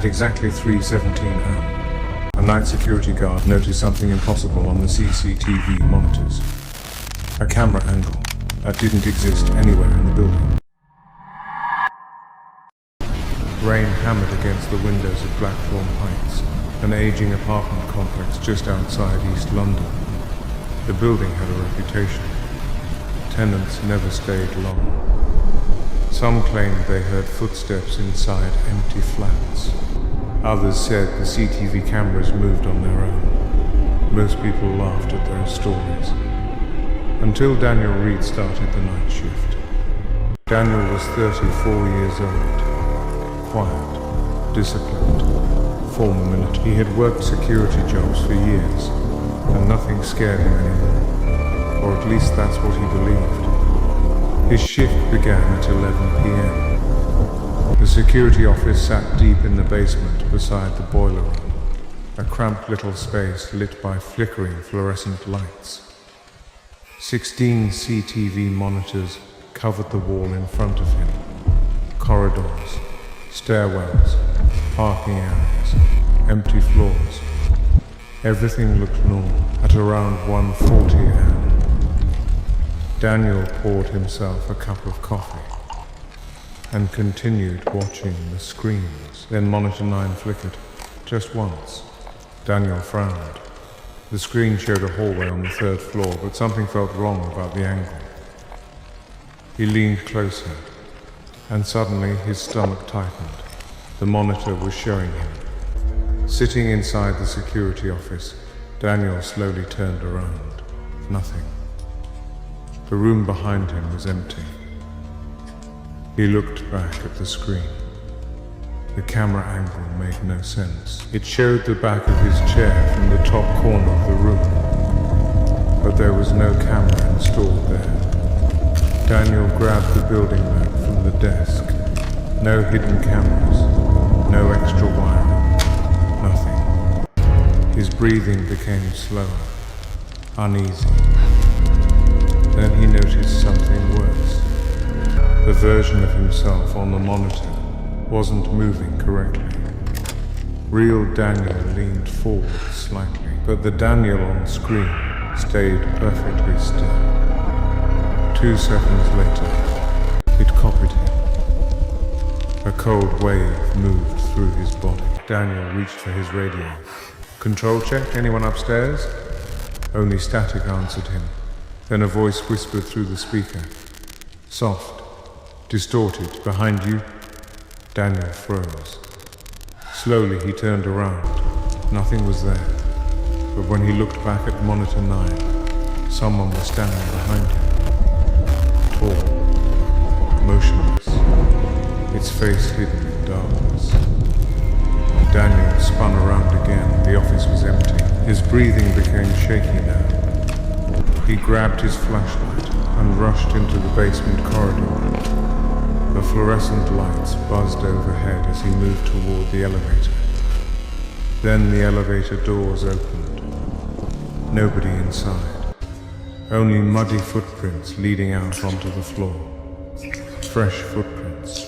At exactly 3:17 am, a night security guard noticed something impossible on the CCTV monitors. A camera angle that didn't exist anywhere in the building. Rain hammered against the windows of Blackthorn Heights, an aging apartment complex just outside East London. The building had a reputation. Tenants never stayed long. Some claimed they heard footsteps inside empty flats. Others said the CCTV cameras moved on their own. Most people laughed at those stories. Until Daniel Reed started the night shift. Daniel was 34 years old. Quiet, disciplined, former military. He had worked security jobs for years, and nothing scared him anymore. Or at least that's what he believed. His shift began at 11 p.m. The security office sat deep in the basement beside the boiler room, a cramped little space lit by flickering fluorescent lights. 16 CCTV monitors covered the wall in front of him. Corridors, stairwells, parking areas, empty floors. Everything looked normal at around 1:40 am. Daniel poured himself a cup of coffee and continued watching the screens. Then monitor 9 flickered, just once. Daniel frowned. The screen showed a hallway on the 3rd floor, but something felt wrong about the angle. He leaned closer, and suddenly his stomach tightened. The monitor was showing him. Sitting inside the security office, Daniel slowly turned around. Nothing. The room behind him was empty. He looked back at the screen. The camera angle made no sense. It showed the back of his chair from the top corner of the room, but there was no camera installed there. Daniel grabbed the building map from the desk. No hidden cameras, no extra wiring, nothing. His breathing became slower, uneasy. Then he noticed something worse. The version of himself on the monitor wasn't moving correctly. Real Daniel leaned forward slightly, but the Daniel on screen stayed perfectly still. 2 seconds later, it copied him. A cold wave moved through his body. Daniel reached for his radio. Control check, anyone upstairs? Only static answered him. Then a voice whispered through the speaker. Soft, distorted, behind you. Daniel froze. Slowly he turned around. Nothing was there. But when he looked back at monitor 9, someone was standing behind him. Tall, motionless, its face hidden in darkness. Daniel spun around again. The office was empty. His breathing became shaky now. He grabbed his flashlight and rushed into the basement corridor. The fluorescent lights buzzed overhead as he moved toward the elevator. Then the elevator doors opened. Nobody inside. Only muddy footprints leading out onto the floor. Fresh footprints.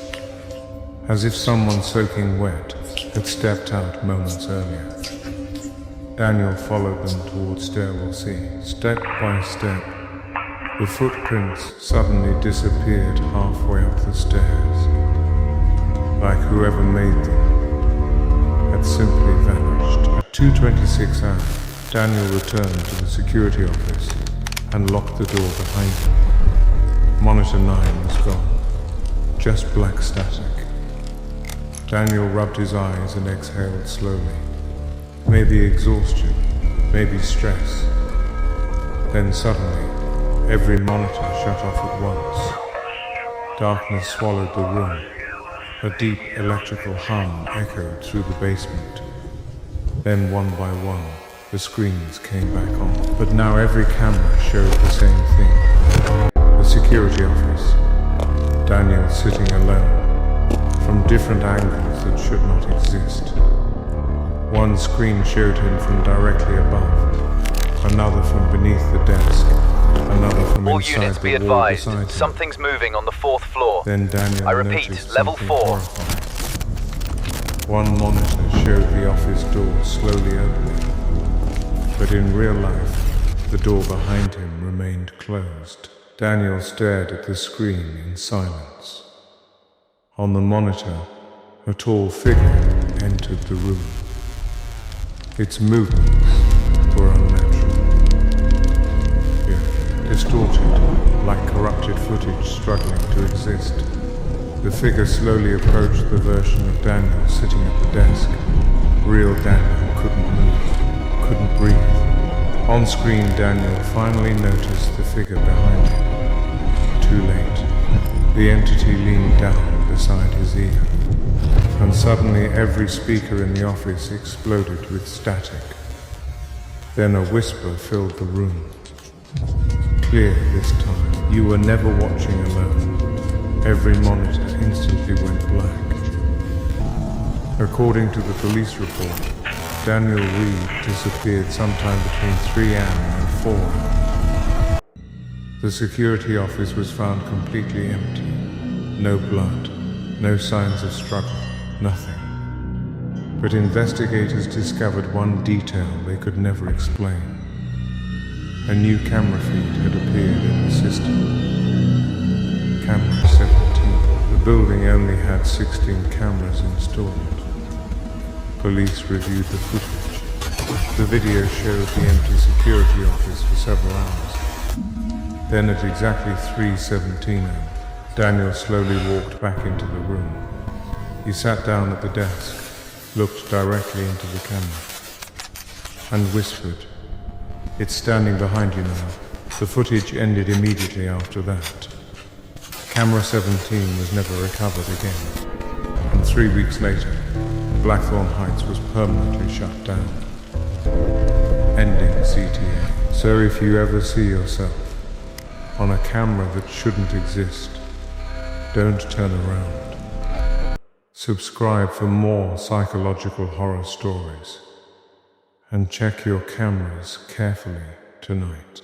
As if someone soaking wet had stepped out moments earlier. Daniel followed them toward stairwell C. Step by step, the footprints suddenly disappeared halfway up the stairs. Like whoever made them had simply vanished. At 2:26 am, Daniel returned to the security office and locked the door behind him. Monitor 9 was gone. Just black static. Daniel rubbed his eyes and exhaled slowly. Maybe exhaustion, maybe stress. Then suddenly, every monitor shut off at once. Darkness swallowed the room. A deep electrical hum echoed through the basement. Then one by one, the screens came back on. But now every camera showed the same thing. The security office. Daniel sitting alone, from different angles that should not exist. One screen showed him from directly above, another from beneath the desk, another from All inside units the be wall advised, beside him. something's moving on the 4th floor. Then Daniel I repeat, noticed level something 4. horrifying. One monitor showed the office door slowly opening, but in real life, the door behind him remained closed. Daniel stared at the screen in silence. On the monitor, a tall figure entered the room. Its movements were unnatural, yet distorted, like corrupted footage struggling to exist. The figure slowly approached the version of Daniel sitting at the desk. Real Daniel couldn't move, couldn't breathe. On screen, Daniel finally noticed the figure behind him. Too late. The entity leaned down beside his ear, and suddenly every speaker in the office exploded with static. Then a whisper filled the room. Clear this time. You were never watching alone. Every monitor instantly went black. According to the police report, Daniel Reed disappeared sometime between 3 a.m. and 4 a.m. The security office was found completely empty. No blood, no signs of struggle, nothing. But investigators discovered one detail they could never explain. A new camera feed had appeared in the system. Camera 17. The building only had 16 cameras installed. Police reviewed the footage. The video showed the empty security office for several hours. Then at exactly 3:17 a.m., Daniel slowly walked back into the room. He sat down at the desk, looked directly into the camera, and whispered, "It's standing behind you now." The footage ended immediately after that. Camera 17 was never recovered again, and 3 weeks later, Blackthorn Heights was permanently shut down, ending CTA. So if you ever see yourself on a camera that shouldn't exist, don't turn around. Subscribe for more psychological horror stories, and check your cameras carefully tonight.